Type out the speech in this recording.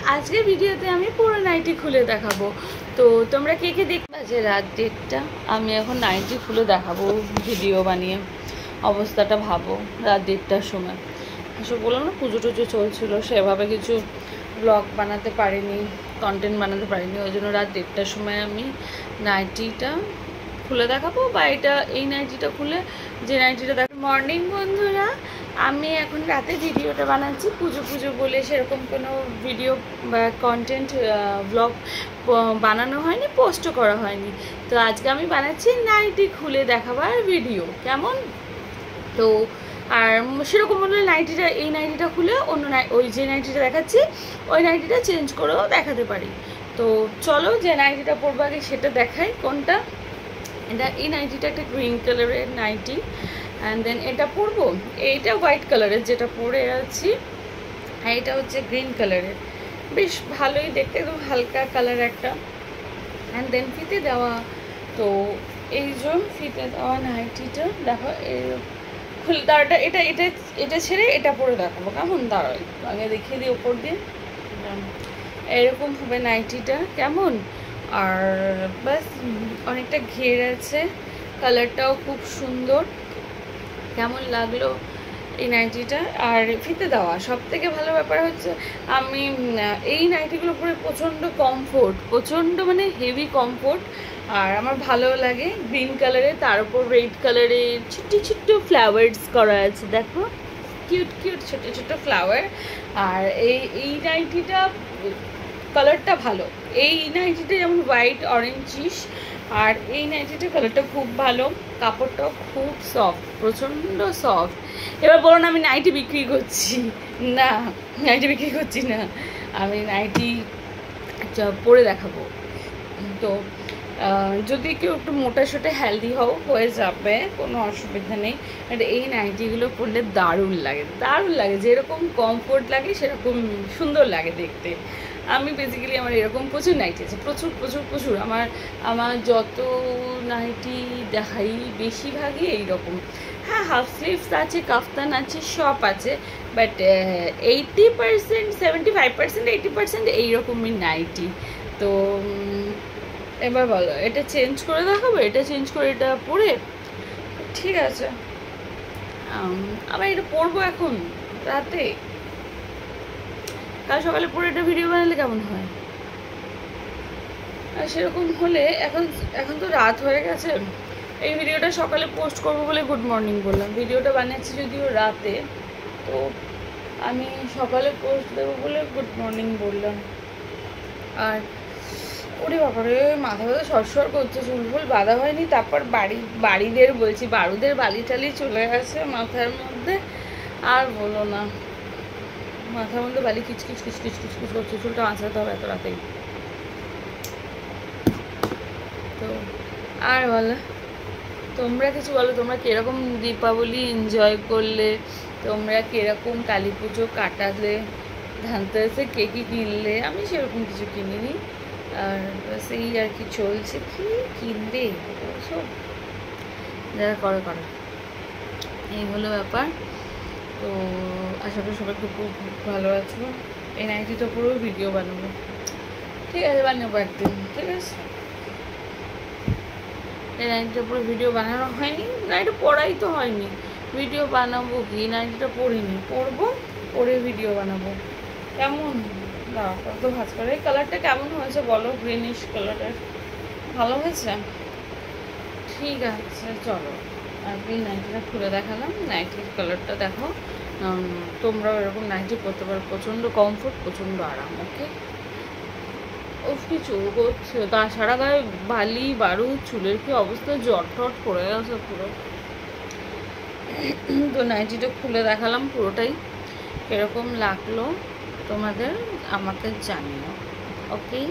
আজকের ভিডিওতে আমি পুরো নাইটি খুলে দেখাবো। তো তোমরা কে কে দেখবে যে রাত 1:30 আমি এখন নাইটি খুলে দেখাবো ভিডিও বানিয়ে। অবস্থাটা ভাবো রাত 1:30টার সময়। এসব বললাম না পুজো টুজো চলছিল, সেভাবে কিছু ব্লগ বানাতে পারিনি, কন্টেন্ট বানাতে পারিনি। ওই জন্য রাত 1:30টার সময় আমি নাইটিটা খুলে দেখাবো, বা এই নাইটিটা খুলে যে নাইটিটা দেখ। মর্নিং বন্ধুরা, আমি এখন রাতে ভিডিওটা বানাচ্ছি। পুজো বলে সেরকম কোনো ভিডিও বা কন্টেন্ট ব্লগ বানানো হয়নি, পোস্টও করা হয়নি। তো আজকে আমি বানাচ্ছি নাইটি খুলে দেখাবার ভিডিও, কেমন? তো আর সেরকম হলে এই নাইটিটা খুলে অন্য ওই যে নাইটিটা দেখাচ্ছি ওই নাইটিটা চেঞ্জ করেও দেখাতে পারি। তো চলো যে নাইটিটা পরবো আগে সেটা দেখাই। কোনটা? এই নাইটিটা একটা গ্রিন কালারের নাইটি, অ্যান্ড দেন এটা পরবো, এইটা হোয়াইট কালারের যেটা পরে আছি, আর এটা হচ্ছে গ্রিন কালারের। বেশ ভালোই দেখতে, একদম হালকা কালার একটা। অ্যান্ড দেন ফিতে দেওয়া। তো এই যে ফিতে দেওয়া নাইটিটা দেখো, দাঁড়াটা এটা ছেড়ে এটা পরে দেখাবো, কেমন? দাঁড়াও আগে দেখিয়ে দিই ওপর দিয়ে। এরকম হবে নাইটিটা, কেমন? আর বাস অনেকটা ঘের আছে, কালারটাও খুব সুন্দর। কেমন লাগলো এই নাইটিটা? আর ফিতে দেওয়া সব থেকে ভালো ব্যাপার হচ্ছে, আমি এই নাইটিগুলো পরে প্রচণ্ড কমফোর্ট, প্রচণ্ড মানে হেভি কমফোর্ট। আর আমার ভালো লাগে গ্রিন কালারে, তার উপর রেড কালারে ছোট্ট ছোট্ট ফ্লাওয়ার্স করা আছে, দেখো কিউট ছোট ছোট ফ্লাওয়ার। আর এই নাইটিটা কালারটা ভালো। এই নাইটিটা যেমন হোয়াইট অরেঞ্জিশ, আর এই নাইটিটার কালারটা খুব ভালো, কাপড়টাও খুব সফট, প্রচণ্ড সফট। এবার বলো না আমি নাইটি বিক্রি করছি, না নাইটি বিক্রি করছি না, আমি নাইটি পরে দেখাবো। তো যদি কেউ একটু মোটা সোটা হেলদি হয়ে যাবে, কোনো অসুবিধা নেই। আর এই নাইটিগুলো পরলে দারুণ লাগে, যেরকম কমফোর্ট লাগে সেরকম সুন্দর লাগে দেখতে। আমি বেসিক্যালি আমার এরকম প্রচুর নাইটি আছে, প্রচুর। আমার যত নাইটি দেখাই বেশিরভাগই এইরকম। হ্যাঁ, হাফ স্লিভস আছে, কাফতান আছে, সব আছে, বাট 80%, 75%, 80% এইরকমই নাইটি। তো এবার বলো, এটা চেঞ্জ করে দেখাবো? এটা চেঞ্জ করে এটা পরে, ঠিক আছে? আবার এটা পরবো এখন রাতে, কাল সকালে পরে এটা ভিডিও বানালে কেমন হয়? আর সেরকম হলে এখন তো রাত হয়ে গেছে। এই ভিডিওটা সকালে পোস্ট করবো বলে গুড মর্নিং বললাম, ভিডিওটা বানিয়েছি যদিও রাতে, তো আমি সকালে পোস্ট দেবো বলে গুড মর্নিং বললাম। আর ওরে বাবারে, মাথা ব্যথা সরসর করছে, চুল ফুল বাঁধা হয়নি। তারপর বারুদের বালি টালি চলে গেছে মাথার মধ্যে, আর বলো না, মাথার মধ্যে বালি কিচকিচ করছে। চুলটা আঁচড়াতে হবে এত রাতেই। তো আর বলো, তোমরা কিছু বলো, তোমরা কিরকম দীপাবলি এনজয় করলে, তোমরা কিরকম কালী পুজো কাটালে, ধানতেরাসে কে কী কিনলে? আমি সেরকম কিছু কিনিনি, আর সেই আর কি চলছে, কি কিনবে সব যারা করে এই হলো ব্যাপার। তো আশা করি সবাই খুব ভালো আছো। এই নাইটিটা পুরো ভিডিও বানাবো, ঠিক আছে? বানাবো একদিন, ঠিক আছে? এই নাইটিটা পুরো ভিডিও বানানো হয়নি, নাইটটা পড়াই তো হয়নি, ভিডিও বানাবো কি? নাইটিটা পড়িনি, পরে ভিডিও বানাবো, কেমন? দাঁড়াও কত ভাজ করে। এই কালারটা কেমন হয়েছে বলো? গ্রিনিশ কালারের, ভালো হয়েছে? ঠিক আছে চলো, আমি নাইটিটা খুলে দেখালাম। নাইটির কালারটা দেখো, তোমরাও এরকম নাইটি পরতে পারো, প্রচণ্ড কমফোর্ট, প্রচণ্ড আরাম। ওকে, ও কি চুল করছে, তাছাড়া গায়ে বালি বারুদ, চুলের কি অবস্থা, জট টট পড়ে গেছে পুরো। তো নাইটিটা খুলে দেখালাম পুরোটাই, এরকম লাগলো তোমাদের আমাকে জানিও, ওকে?